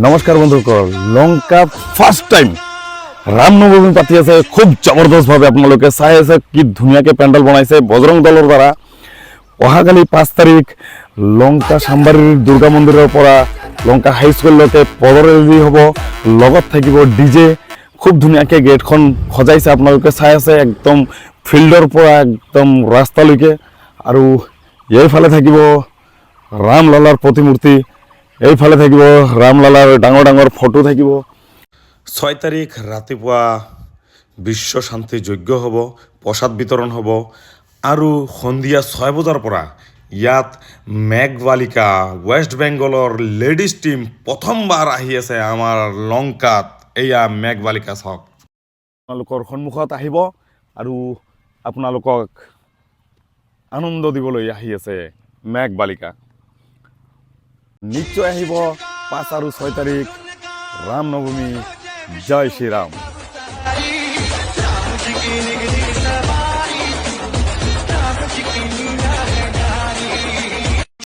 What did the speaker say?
নমস্কাৰ বন্ধুসকল, লঙ্কা first time Ram Navami পাতি আছে। খুব জবৰদস্ত ভাবে আপনালোকে চাই আছে কি ধুনীয়াকে পেন্ডেল বনাইছে বজৰং দলৰ দ্বাৰা। অহাকালি 5 তাৰিখ লঙ্কা সাম্বাৰীৰ দুৰ্গা মন্দিৰৰ পৰা লঙ্কা হাই স্কুললৈকে পদৰেলি হ'ব, লগত থাকিব ডিজে। খুব ধুনীয়াকে গেটখন সজাইছে, আপোনালোকে চাই আছে একদম ফিল্ডৰ পৰা একদম ৰাস্তালৈকে। আৰু এইফালে থাকিব ৰামলালাৰ প্ৰতিমূৰ্তি, এইফালে থাকিব ৰামলালাৰ ডাঙৰ ডাঙৰ ফটো থাকিব। 6 তাৰিখ ৰাতিপুৱা বিশ্ব শান্তি যজ্ঞ হ'ব, প্ৰসাদ বিতৰণ হ'ব। আৰু সন্ধিয়া 6 বজাৰ পৰা ইয়াত মেঘবালিকা ৱেষ্ট বেংগলৰ লেডিজ টিম প্ৰথমবাৰ আহি আছে আমাৰ লংকাত। এয়া মেঘবালিকা চাওক, আপোনালোকৰ সন্মুখত আহিব আৰু আপোনালোকক আনন্দ দিবলৈ আহি আছে মেঘবালিকা। নিশ্চয় আহিব 5 আৰু 6 তাৰিখ ৰামনৱমী। জয় শ্ৰীৰাম।